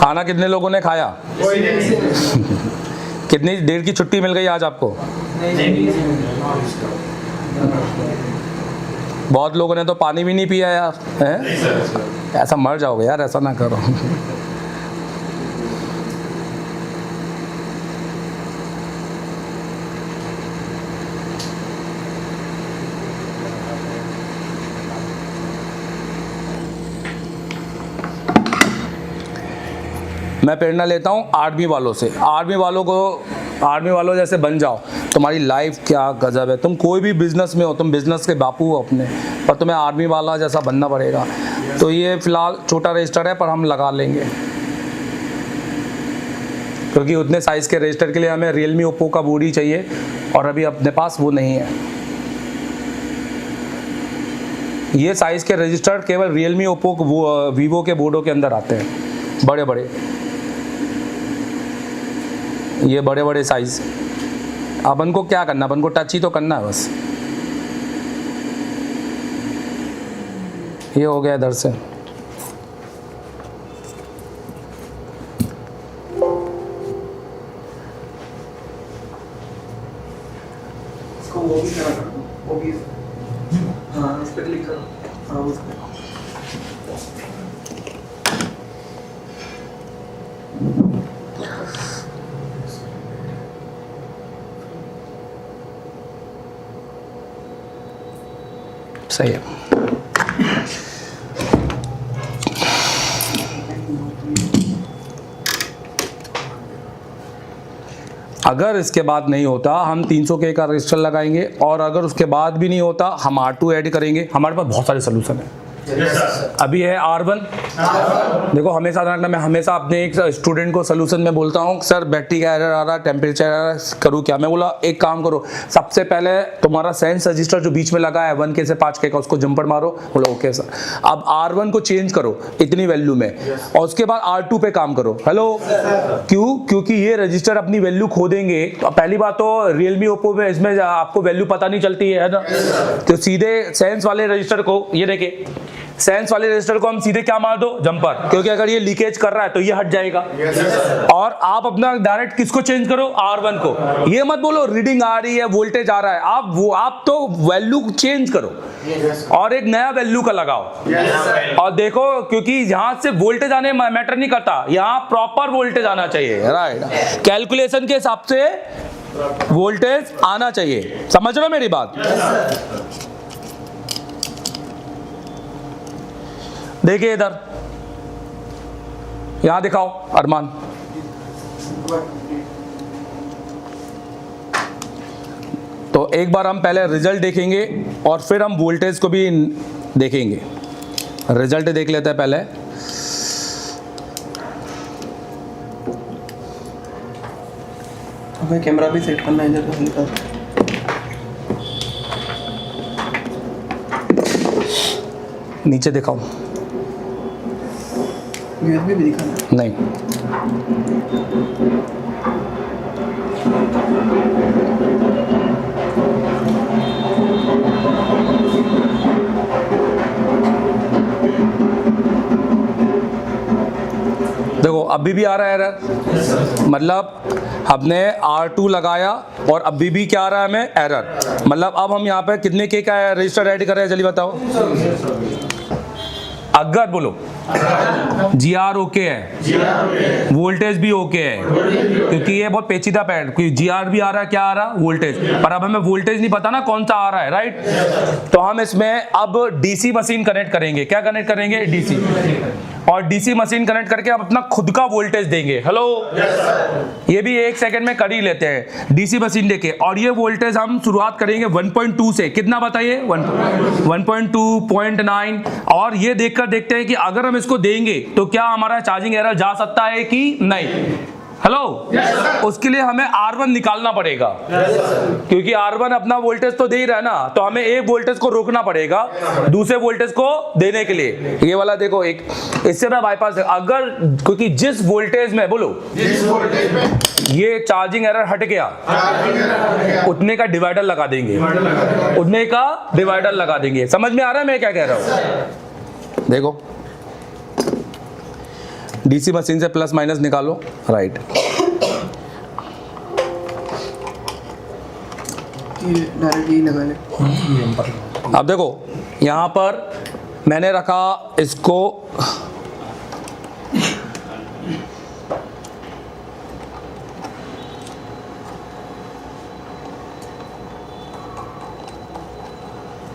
खाना कितने लोगों ने खाया, कितनी देर की छुट्टी मिल गई आज आपको, बहुत लोगों ने तो पानी भी नहीं पिया यार, हैं? ऐसा मर जाओगे यार, ऐसा ना करो। मैं प्रेरणा लेता हूँ आर्मी वालों से। आर्मी वालों जैसे बन जाओ, तुम्हारी लाइफ क्या गजब है। तुम कोई भी बिजनेस में हो, तुम बिजनेस के बापू हो अपने, पर तुम्हें आर्मी वाला जैसा बनना पड़ेगा। तो ये फिलहाल छोटा रजिस्टर है पर हम लगा लेंगे, क्योंकि उतने साइज़ के रजिस्टर के लिए हमें रियलमी ओप्पो का बोर्ड ही चाहिए और अभी अपने पास वो नहीं है। ये साइज़ के रजिस्टर केवल रियलमी ओप्पो वीवो के बोर्डों के अंदर आते हैं, बड़े बड़े, ये बड़े बड़े साइज। अपन को क्या करना, अपन को टच ही तो करना है बस। ये हो गया इधर से। वो भी करा करो, वो भी, हाँ उस पर क्लिक करो, हाँ उस पर। सही है। अगर इसके बाद नहीं होता हम 300K का रजिस्टर लगाएंगे, और अगर उसके बाद भी नहीं होता हम R2 ऐड करेंगे। हमारे पास बहुत सारे सोल्यूशन है। अभी है R1। देखो हमेशा रखना, मैं हमेशा अपने एक स्टूडेंट को सोल्यूशन में बोलता हूँ, सर बैटरी का एरर आ रहा है, टेम्परेचर आ रहा है, करूँ क्या। मैं बोला एक काम करो, सबसे पहले तुम्हारा सेंस रजिस्टर जो बीच में लगा है 1K से 5K का, उसको जंपर मारो। बोला ओके सर। अब R1 को चेंज करो इतनी वैल्यू में, और उसके बाद R2 पे काम करो। हेलो, क्यों? क्योंकि ये रजिस्टर अपनी वैल्यू खो देंगे। तो पहली बात तो रियलमी ओप्पो में इसमें आपको वैल्यू पता नहीं चलती है ना, तो सीधे सेंस वाले रजिस्टर को, ये देखिए सेंस वाले रजिस्टर को हम सीधे क्या मार दो, जंपर, क्योंकि अगर ये लीकेज कर रहा है तो ये हट जाएगा। और आप अपना डायरेक्ट किसको चेंज करो, R1 को। ये मत बोलो रीडिंग आ रही है, वोल्टेज आ रहा है, आप तो वैल्यू चेंज करो और एक नया वैल्यू का लगाओ। और देखो, क्योंकि यहां से वोल्टेज आने मैटर नहीं करता, यहाँ प्रॉपर वोल्टेज आना चाहिए, राइट। कैलकुलेशन के हिसाब से वोल्टेज आना चाहिए, समझ रहे हो मेरी बात। देखिए इधर, यहां दिखाओ अरमान। तो एक बार हम पहले रिजल्ट देखेंगे और फिर हम वोल्टेज को भी देखेंगे। रिजल्ट देख लेते हैं पहले। हमें कैमरा भी सेट करना है इधर हल्का। नीचे दिखाओ। यूएसबी भी दिखाना है। नहीं, देखो अभी भी आ रहा है एरर, मतलब हमने R2 लगाया और अभी भी क्या आ रहा है हमें एरर। मतलब अब हम यहाँ पे कितने के का रजिस्टर ऐड कर रहे हैं, जल्दी बताओ। अगर बोलो GR ओके है, वोल्टेज भी ओके है, क्योंकि ये बहुत पेचीदा पैड, क्योंकि GR भी आ रहा है, क्या आ रहा है वोल्टेज, पर अब हमें वोल्टेज नहीं पता ना कौन सा आ रहा है, राइट। तो हम इसमें अब DC मशीन कनेक्ट करेंगे। क्या कनेक्ट करेंगे? DC। और DC मशीन कनेक्ट करके अब अपना खुद का वोल्टेज देंगे। हेलो, ये भी 1 सेकंड में कर ही लेते हैं। DC मशीन देके, और ये वोल्टेज हम शुरुआत करेंगे 1.2 से। कितना बताइए? 1.2, 0.9। और ये देखकर देखते हैं कि अगर हम इसको देंगे तो क्या हमारा चार्जिंग एरर जा सकता है कि नहीं। हेलो, उसके लिए हमें R1 निकालना पड़ेगा, क्योंकि R1 अपना वोल्टेज तो दे ही रहा है ना, तो हमें एक वोल्टेज को रोकना पड़ेगा दूसरे वोल्टेज को देने के लिए। ये वाला देखो, एक इससे मैं बाईपास, अगर क्योंकि जिस वोल्टेज में बोलो ये चार्जिंग एरर हट गया, उतने का डिवाइडर लगा देंगे, उतने का डिवाइडर लगा देंगे। समझ में आ रहा है मैं क्या कह रहा हूं? देखो DC मशीन से प्लस माइनस निकालो, राइट। ये डायरेक्ट यही लगा ले। अब देखो यहां पर मैंने रखा इसको,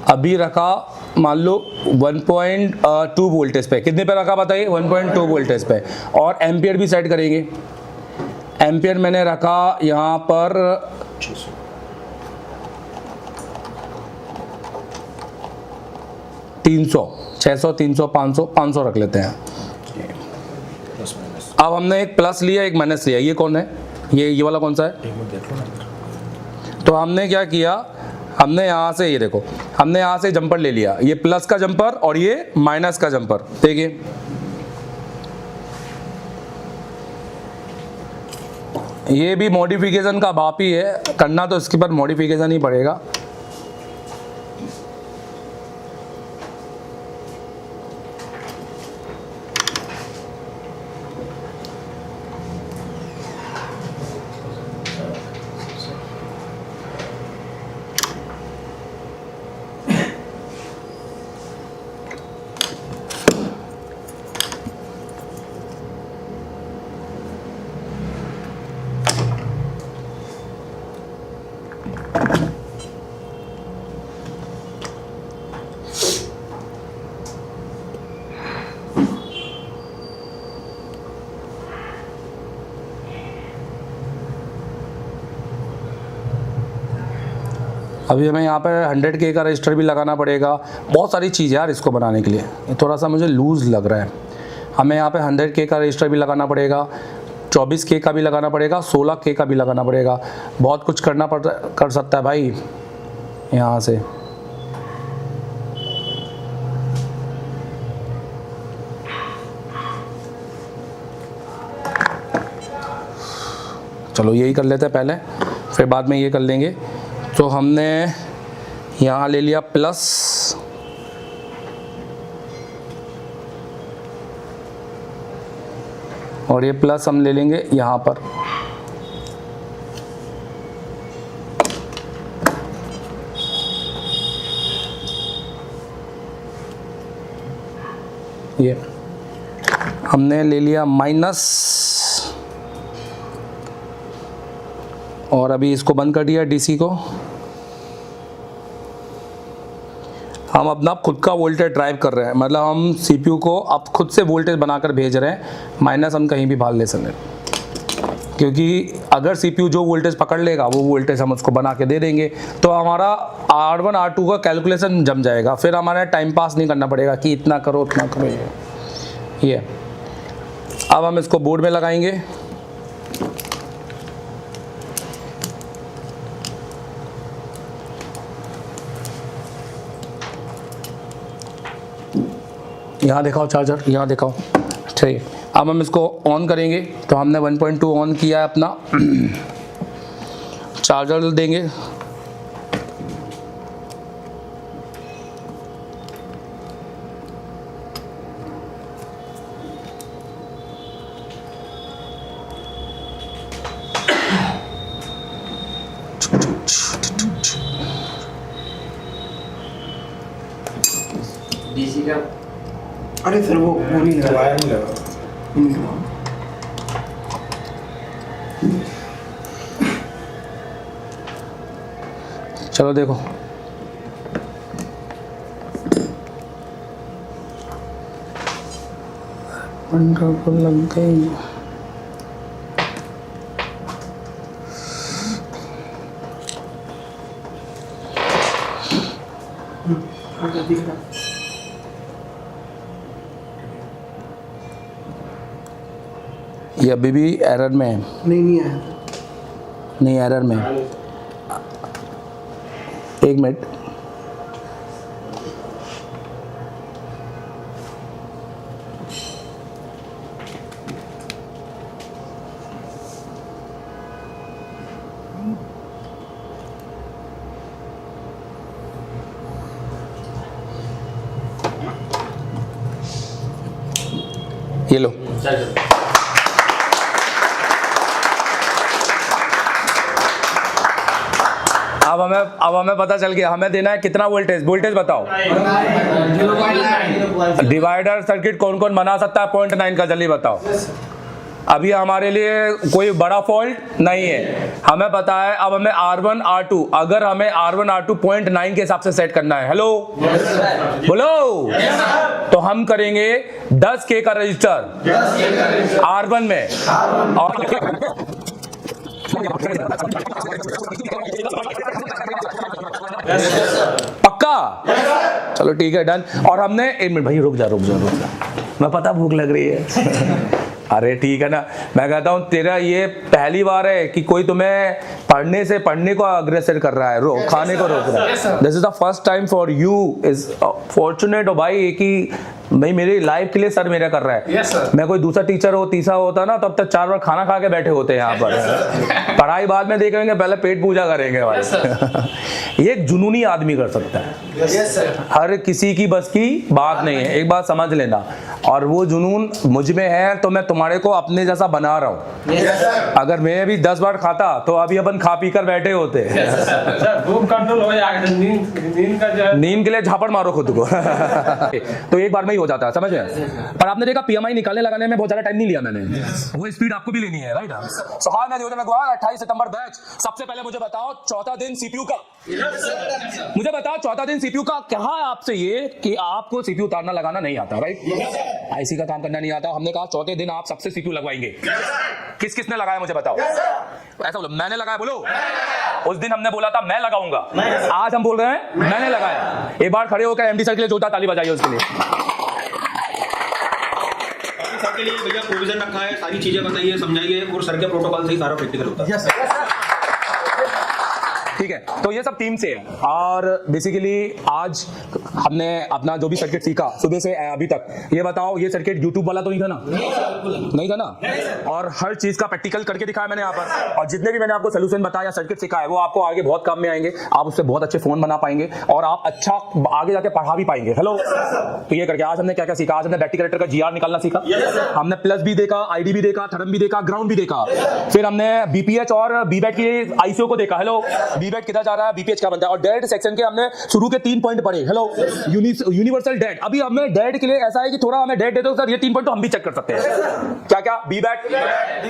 अभी रखा मान लो 1.2 वोल्टेज पे। कितने पे रखा बताइए? 1.2 वोल्टेज पे। और एम्पियर भी सेट करेंगे। एम्पियर मैंने रखा यहाँ पर 300, 600, 300, 500, 500 रख लेते हैं। अब हमने एक प्लस लिया, एक माइनस लिया। ये कौन है? ये वाला कौन सा है? तो हमने क्या किया, हमने यहाँ से, ये देखो, हमने यहाँ से जंपर ले लिया, ये प्लस का जंपर और ये माइनस का जंपर। देखिए ये भी मॉडिफिकेशन का बाप ही है, करना तो इसके पर मॉडिफिकेशन ही पड़ेगा। अभी हमें यहाँ पे 100K का रजिस्टर भी लगाना पड़ेगा। बहुत सारी चीज़ है यार इसको बनाने के लिए, ये थोड़ा सा मुझे लूज़ लग रहा है। हमें यहाँ पे 100K का रजिस्टर भी लगाना पड़ेगा, 24K का भी लगाना पड़ेगा, 16K का भी लगाना पड़ेगा। बहुत कुछ कर सकता है भाई यहाँ से। चलो यही कर लेते हैं पहले, फिर बाद में ये कर लेंगे। तो हमने यहाँ ले लिया प्लस, और ये प्लस हम ले लेंगे यहाँ पर। ये हमने ले लिया माइनस, और अभी इसको बंद कर दिया डीसी को। हम अपना खुद का वोल्टेज ड्राइव कर रहे हैं, मतलब हम सीपीयू को अब खुद से वोल्टेज बनाकर भेज रहे हैं, माइनस हम कहीं भी बाहर ले सकते हैं, क्योंकि अगर सीपीयू जो वोल्टेज पकड़ लेगा वो वोल्टेज हम उसको बना के दे देंगे, तो हमारा R1 R2 का कैलकुलेशन जम जाएगा, फिर हमारा टाइम पास नहीं करना पड़ेगा कि इतना करो उतना करो। ये अब हम इसको बोर्ड में लगाएंगे। यहाँ दिखाओ चार्जर, यहाँ दिखाओ, ठीक। अब हम इसको ऑन करेंगे, तो हमने 1.2 ऑन किया है अपना। चार्जर देंगे, डीसी का। अरे सर वो नहीं लगा, वायर नहीं लगा। चलो देखो, लग गई। ये अभी भी एरर में है। नहीं आया। नहीं, एरर में है। एक मिनट, ये लो। अब हमें पता चल गया हमें देना है कितना वोल्टेज। वोल्टेज बताओ। डिवाइडर सर्किट कौन कौन बना सकता है 0.9 का, जल्दी बताओ। अभी हमारे लिए कोई बड़ा फॉल्ट नहीं है, हमें पता है। अब हमें R1 R2, अगर हमें R1 R2 0.9 के हिसाब से सेट करना है, हेलो बोलो, तो हम करेंगे 10K का रजिस्टर R1 में, और पक्का? चलो ठीक है, डन। और हमने, एक मिनट भाई, रुक जा, मैं पता भूख लग रही है। अरे ठीक है ना, मैं कहता हूँ तेरा ये पहली बार है कि कोई तुम्हें पढ़ने को अग्रेसर कर रहा है, खाने को रोक रहा है। This is the first time for you, is fortunate हो भाई कि भाई मेरी लाइफ के लिए सर मेरा कर रहा है। मैं कोई दूसरा टीचर हो, तीसरा होता ना, तब तक 4 बार खाना खा के बैठे होते हैं यहाँ पर। पढ़ाई बाद में देखेंगे, पहले पेट पूजा करेंगे भाई। ये एक जुनूनी आदमी कर सकता है, हर किसी की बस की बात नहीं है, एक बात समझ लेना। और वो जुनून मुझ में है, तो मैं तुम्हारे को अपने जैसा बना रहा हूँ। अगर मैं भी 10 बार खाता तो अभी अपन खा पी कर बैठे होते। नींद के लिए झापड़ मारो खुद को। तो एक बार में ही हो जाता है, समझ में। पर आपने देखा PMI निकालने लगाने में बहुत ज्यादा टाइम नहीं लिया मैंने, वो स्पीड आपको भी लेनी है, राइट। सो हाँ, मैं 28 सितंबर बैच। सबसे पहले मुझे बताओ चौथा दिन सीपीयू का, मुझे बताओ चौथा दिन सीपीयू का। कहा आपसे ये कि आपको सीपीयू उतारना लगाना नहीं आता, राइट। आईसी का काम करना नहीं आता। हमने कहा चौथे दिन आप सबसे सीपीयू लगवाएंगे। किस किसने लगाया मुझे बताओ। ऐसा बोलो, मैंने लगाया बोलो। उस दिन हमने बोला था मैं लगाऊंगा, आज हम बोल रहे हैं मैंने लगाया। एक बार खड़े होकर एमडी सर के लिए जोरदार ताली बजाइए उसके लिए। सर के लिए भैया प्रोविजन रखा है, सारी चीजें बताइए, समझाइए, और सर के प्रोटोकॉल से ही सारा प्रैक्टिकल होता है। ठीक है, तो ये सब टीम से है। और बेसिकली आज हमने अपना जो भी सर्किट सीखा सुबह से अभी तक, ये बताओ ये सर्किट यूट्यूब वाला तो नहीं था ना? नहीं था ना। और हर चीज का प्रैक्टिकल करके दिखाया मैंने यहाँ पर। और जितने भी मैंने आपको सोल्यूशन बताया, सर्किट सिखाया, वो आपको आगे बहुत काम में आएंगे। आप उससे बहुत अच्छे फोन बना पाएंगे और आप अच्छा आगे जाके पढ़ा भी पाएंगे। हेलो, तो ये करके आज हमने क्या क्या सीखा। आज हमने बैटरी कनेक्टर का GR निकालना सीखा, हमने प्लस भी देखा, ID भी देखा, थर्म भी देखा, ग्राउंड भी देखा। फिर हमने BPH और BBAT की ICO को देखा। हेलो, BBAT बीबैट किधर जा रहा है, बीपीएच क्या बनता है। और डेड सेक्शन के हमने शुरू के 3 पॉइंट पढ़े। Hello, universal dead. अभी हमें डेड के लिए ऐसा है कि थोड़ा हमें डेड दे दो सर, ये 3 पॉइंट तो हम भी चेक कर सकते हैं। क्या क्या, बीबैट,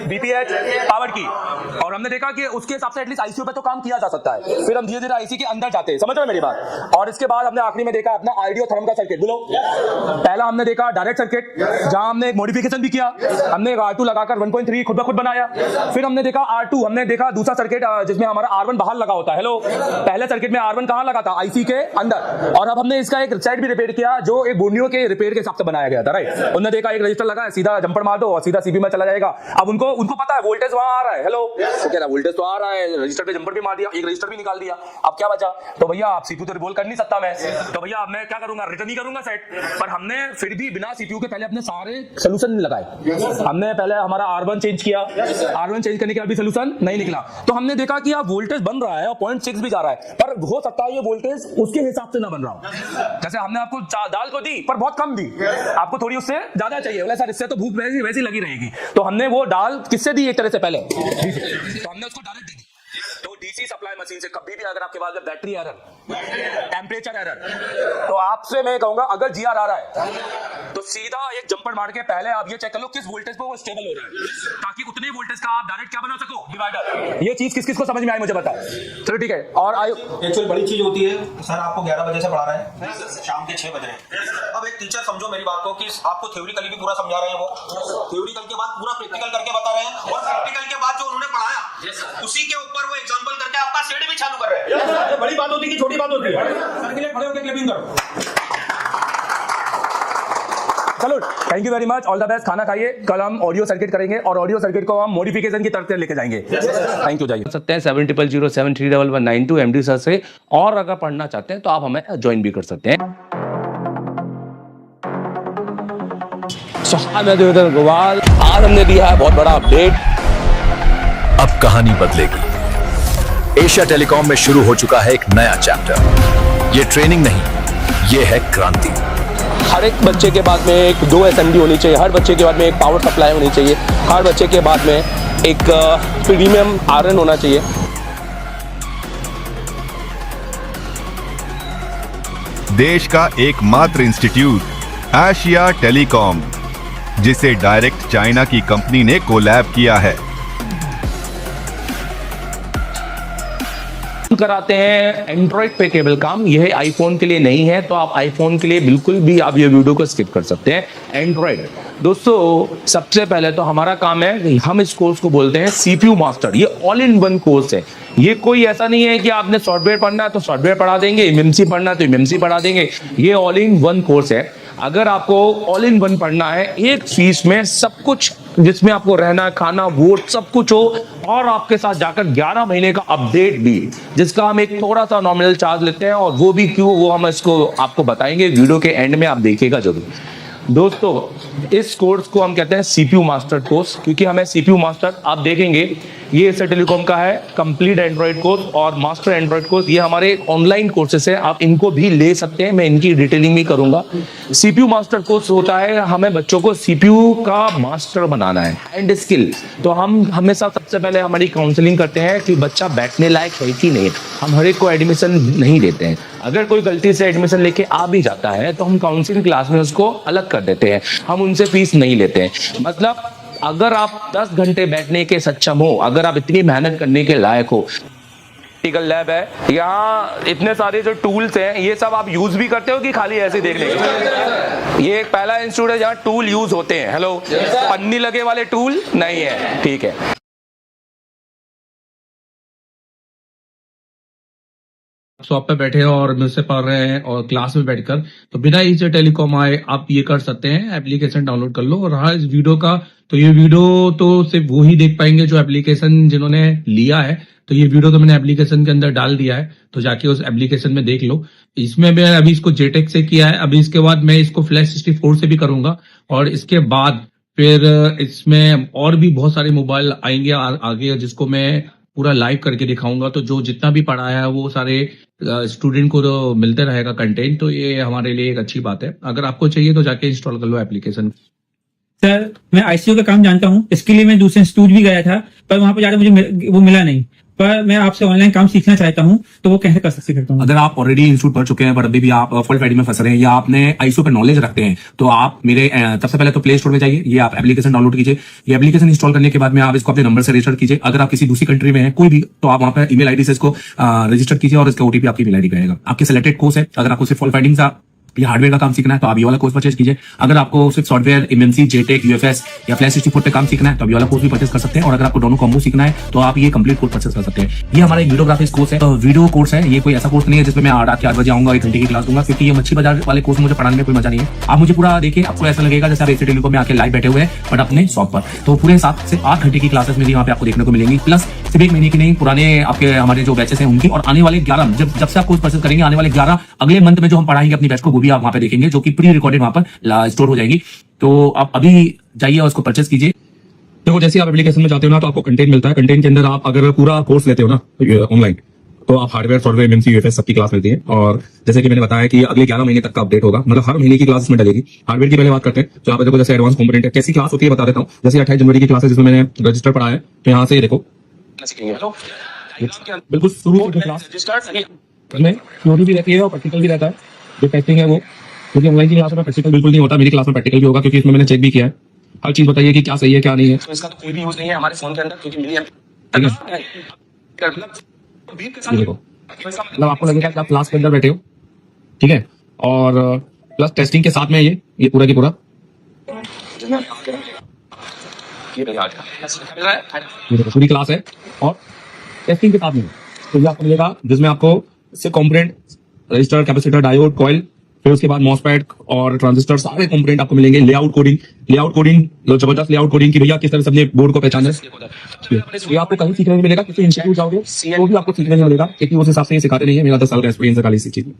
बीपीएच, पावर की। और हमने देखा कि उसके हिसाब से एटलीस्ट आईसीयू पे तो काम किया जा सकता है। फिर हम धीरे धीरे आईसी के अंदर जाते हैं, समझ रहे हो मेरी बात। और इसके बाद हमने आखिरी में देखा अपना आइडियो थर्म का सर्किट। बोलो, पहला हमने देखा डायरेक्ट सर्किट, जहां हमने एक मॉडिफिकेशन भी किया। हमने एक R2 लगाकर 1.3 खुद ब खुद बनाया। फिर हमने देखा R2, हमने देखा दूसरा सर्किट जिसमें हमारा R1 बाहर लगा होता है। हेलो, पहले सर्किट में R1 कहां लगा था, आईसी के अंदर। और अब हमने इसका एक साइड भी रिपेयर किया जो एक बोर्नियो के रिपेयर के हिसाब से बनाया गया था, राइट। उन्होंने देखा एक रजिस्टर लगा है, सीधा जंपर मार दो और सीधा सीपीयू में चला जाएगा। अब उनको पता है वोल्टेज वहां आ रहा है। हेलो, तो कह रहा वोल्टेज तो आ रहा है, रजिस्टर पे जंपर भी मार दिया, एक रजिस्टर भी निकाल दिया। अब क्या बचा, तो भैया आप सीपीयू तो रिवोल कर नहीं सकता मैं, तो भैया अब मैं क्या करूंगा, रिटर्न ही करूंगा सेट। पर हमने फिर भी बिना सीपीयू के पहले अपने सारे सोल्यूशन लगाए। हमने पहले हमारा R1 चेंज किया, R1 चेंज करने के बाद भी सोल्यूशन नहीं निकला। तो हमने देखा कि आप वोल्टेज बन रहा है और 0.6 भी जा रहा है, पर हो सकता है ये वोल्टेज उसके हिसाब से ना बन रहा हो। जैसे हमने आपको दाल को दी पर बहुत कम दी, आपको थोड़ी उससे ज्यादा चाहिए, बोला सर इससे तो भूख वैसी लगी रहेगी। तो हमने वो दाल किससे दी, एक तरह से पहले तो हमने उसको डायरेक्ट दी। तो डीसी सप्लाई मशीन से कभी भी अगर आपके पास बैटरी एरर, टेम्परेचर एरर, तो आपसे मैं कहूंगा अगर जीआर आ रहा है तो सीधा एक जंपर मार के पहले आप ये चेक कर लो किस वोल्टेज पे वो स्टेबल हो रहा है, ताकि उतने वोल्टेज का आप डायरेक्ट क्या बना सको, डिवाइडर। ये चीज किस किस को समझ में आई मुझे बताओ। चलो ठीक है। और एक्चुअली बड़ी चीज होती है सर, आपको 11 बजे से पढ़ा रहे हैं, शाम के 6 बज रहे हैं। अब एक टीचर समझो मेरी बात को कि आपको थ्योरिकली भी पूरा समझा रहे हैं, वो थ्योरिकल के बाद पूरा प्रैक्टिकल करके बता रहे हैं, और प्रैक्टिकल के बाद जो उन्होंने पढ़ाया उसी के ऊपर वो एग्जांपल करके आपका सेट भी चालू कर रहे हैं। बड़ी बात होती है कि छोटी बात होती है। सर के लिए खड़े होकर क्लैपिंग करो। चलो, thank you very much, all the best. खाना खाइए, कल हम ऑडियो सर्किट करेंगे और ऑडियो सर्किट को हम मॉडिफिकेशन की तरफ से लेके जाएंगे। Thank you. जाइए सकते हैं 70073192 MD सर से, और अगर पढ़ना चाहते हैं तो आप हमें ज्वाइन भी कर सकते हैं। मैं देवेंद्र गोवाल, आज हमने दिया है बहुत बड़ा अपडेट। अब कहानी बदलेगी। एशिया टेलीकॉम में शुरू हो चुका है एक नया चैप्टर। ये ट्रेनिंग नहीं, ये है क्रांति। हर एक बच्चे के बाद में एक 2 SMD होनी चाहिए, हर बच्चे के बाद में एक पावर सप्लाई होनी चाहिए, हर बच्चे के बाद में एक प्रीमियम आयरन होना चाहिए। देश का एकमात्र इंस्टीट्यूट एशिया टेलीकॉम, जिसे डायरेक्ट चाइना की कंपनी ने कोलैब किया है। कराते हैं एंड्रॉइड पे केबल काम, यह आईफोन के लिए नहीं है, तो आप आईफोन के लिए बिल्कुल भी आप ये वीडियो को स्किप कर सकते हैं। एंड्रॉइड दोस्तों, सबसे पहले तो हमारा काम है, हम इस कोर्स को बोलते हैं CPU मास्टर। ये ऑल इन वन कोर्स है। ये कोई ऐसा नहीं है कि आपने सॉफ्टवेयर पढ़ना है तो सॉफ्टवेयर पढ़ा देंगे, MMC पढ़ना है तो MMC पढ़ा देंगे। ये ऑल इन वन कोर्स है। अगर आपको ऑल इन वन पढ़ना है, एक फीस में सब कुछ, जिसमें आपको रहना, खाना, वोट सब कुछ हो, और आपके साथ जाकर 11 महीने का अपडेट भी, जिसका हम एक थोड़ा सा नॉमिनल चार्ज लेते हैं, और वो भी क्यों, वो हम इसको आपको बताएंगे वीडियो के एंड में, आप देखिएगा जरूर। दोस्तों, इस कोर्स को हम कहते हैं CPU मास्टर कोर्स, क्योंकि हमें CPU मास्टर, आप देखेंगे ये एशिया टेलीकॉम का है कंप्लीट एंड्रॉइड कोर्स और मास्टर एंड्रॉइड कोर्स। ये हमारे ऑनलाइन कोर्सेस है, आप इनको भी ले सकते हैं, मैं इनकी डिटेलिंग भी करूंगा। CPU मास्टर कोर्स होता है, हमें बच्चों को CPU का मास्टर बनाना है, हैंड स्किल। तो हम हमेशा सबसे पहले हमारी काउंसलिंग करते हैं कि बच्चा बैठने लायक है कि नहीं। हम हर एक को एडमिशन नहीं देते हैं, अगर कोई गलती से एडमिशन लेके आ भी जाता है तो हम काउंसलिंग क्लास में उसको अलग कर देते हैं, हम उनसे फीस नहीं लेते हैं। मतलब अगर आप 10 घंटे बैठने के सक्षम हो, अगर आप इतनी मेहनत करने के लायक हो, प्रैक्टिकल लैब है, यहाँ इतने सारे जो टूल्स हैं, ये सब आप यूज भी करते हो कि खाली ऐसे देखने के? ये एक पहला इंस्टीट्यूट है जहाँ टूल यूज होते हैं। हेलो, पन्नी लगे वाले टूल नहीं है, ठीक है। शॉप पे बैठे हैं और मुझसे पढ़ रहे हैं और क्लास में बैठकर, तो बिना एशिया टेलीकॉम आए आप ये कर सकते हैं, एप्लीकेशन डाउनलोड कर लो। और रहा इस वीडियो का, तो ये वीडियो तो सिर्फ वो ही देख पाएंगे जो एप्लीकेशन जिन्होंने लिया है। तो ये वीडियो तो मैंने एप्लीकेशन के अंदर डाल दिया है, तो जाके उस एप्लीकेशन में देख लो। इसमें मैं अभी इसको JTEX से किया है, अभी इसके बाद मैं इसको फ्लैश 64 से भी करूंगा, और इसके बाद फिर इसमें और भी बहुत सारे मोबाइल आएंगे आगे, जिसको मैं पूरा लाइव करके दिखाऊंगा। तो जो जितना भी पढ़ाया है वो सारे स्टूडेंट को तो मिलते रहेगा कंटेंट, तो ये हमारे लिए एक अच्छी बात है। अगर आपको चाहिए तो जाके इंस्टॉल कर लो एप्लीकेशन। सर, मैं ICU का काम जानता हूँ, इसके लिए मैं दूसरे इंस्टीट्यूट भी गया था, पर वहां पर जाकर मुझे वो मिला नहीं। पर मैं आपसे ऑनलाइन काम सीखना चाहता हूँ तो वो कैसे कर सकता हूँ? अगर आप ऑलरेडी इंस्टीट्यूट पढ़ चुके हैं पर अभी भी आप फॉल्ट फाइंडिंग में फंस रहे हैं या आपने आईसीओ पे नॉलेज रखते हैं तो आप मेरे सबसे पहले तो प्ले स्टोर में जाइए, ये आप एप्लीकेशन डाउनलोड कीजिए। ये एप्लीकेशन इंस्टॉल करने के बाद में आप इसको अपने नंबर से रजिस्टर कीजिए। अगर आप किसी दूसरी कंट्री में हैं कोई भी तो आप वहां पर ईमेल आईडी से इसको रजिस्टर कीजिए और इसका ओटीपी आपकी ईमेल आईडी पे आएगा। आपके सिलेक्टेड कोर्स है, अगर आपको सिर्फ फॉल्ट फाइंडिंग का या हार्डवेयर का काम सीखना है तो आप ये वाला कोर्स परचेज कीजिए। अगर आपको सिर्फ सॉफ्टवेयर एमएमसी जेटेक यूएफएस या फ्लैश 64 पे काम सीखना है तो ये वाला कोर्स भी परचेज कर सकते हैं। और अगर आपको दोनों कॉम्बो सीखना है तो आप ये कंप्लीट कोर्स परचेज कर सकते हैं। ये हमारा एक वीडियोग्राफिक्स कोर्स है, वीडियो कोर्स है। ये कोई ऐसा कोर्स नहीं है जिसमें मैं रात के 8 बजे आऊंगा 1 घंटे की क्लास दूंगा, क्योंकि ये मच्छी बाजार वाले कोर्स मुझे पढ़ाने में कोई मजा नहीं है। आप मुझे पूरा देखिए, आपको ऐसा लगेगा जैसे आप एशिया टेलीकॉम में आके लाइव बैठे हुए हैं बट अपने शॉप पर। तो पूरे 7 से 8 घंटे की क्लासेस मेरी यहाँ पे आपको देखने को मिलेंगी, प्लस सिर्फ 1 महीने की नहीं, पुराने आपके हमारे जो बैचेस हैं उनकी, और आने वाले 11 जब से आप कोर्स परचेज करेंगे आने वाले 11 अगले मंथ में जो हम पढ़ाएंगे अपनी बैच को वो भी आप वहां पे देखेंगे, जो कि प्री रिकॉर्डेड वहां पर स्टोर हो जाएगी। तो आप अभी जाइए और उसको परचेज कीजिए। देखो जैसे आप एप्लीकेशन में जाते हो ना तो आपको कंटेंट मिलता है। कंटेंट के अंदर आप अगर पूरा कोर्स लेते हो ना ऑनलाइन तो आप हार्डवेयर सॉफ्टवेयर एमएमसी यूएफएस सबकी क्लास मिलती है। और जैसे कि मैंने बताया कि अगले 11 महीने तक का अपडेट होगा, मतलब हर महीने की क्लास इसमें डलेगी। हार्डवेयर की पहले बात करते हैं तो यहाँ पे देखो जैसे एडवांस कंपोनेंट है, कैसी क्लास होती है बता देता हूँ। जैसे 28 जनवरी की क्लास है जिसमें मैंने रजिस्टर पढ़ा है, तो यहाँ से देखो बिल्कुल शुरू की क्लास में थ्योरी भी रहती है और प्रैक्टिकल भी रहता है। जो टेस्टिंग है वो, क्योंकि ऑनलाइन की क्लास में प्रैक्टिकल बिल्कुल नहीं होता, मेरी क्लास में प्रैक्टिकल भी होगा क्योंकि इसमें मैंने चेक भी किया है। हर चीज बताइए कि क्या सही है क्या नहीं है। तो इसका तो कोई भी यूज नहीं है हमारे फोन के अंदर, क्योंकि ये देखो, मतलब आपको लगेगा कि आप क्लास के अंदर बैठे हो, ठीक है। और प्लस टेस्टिंग के साथ में ये पूरा की पूरा ये देखो पूरी क्लास है और टेस्टिंग के साथ में तो ये आपको मिलेगा जिसमें आपको इससे component register, capacitor, diode, coil, फिर उसके बाद मॉसफेट और ट्रांजिस्टर सारे कंपोनेंट आपको मिलेंगे। लेआउट कोडिंग जबरदस्त लेआउट कोडिंग की भैया किस तरह से अपने बोर्ड को पहचाने, ये आपको कहीं सीखने नहीं मिलेगा। किसी इंस्टीट्यूट जाओगे वो भी आपको सीखने नहीं मिलेगा क्योंकि उस हिसाब से ये सिखाते नहीं है। मेरा 10 साल का एक्सपीरियंस है खाली इसी चीज में।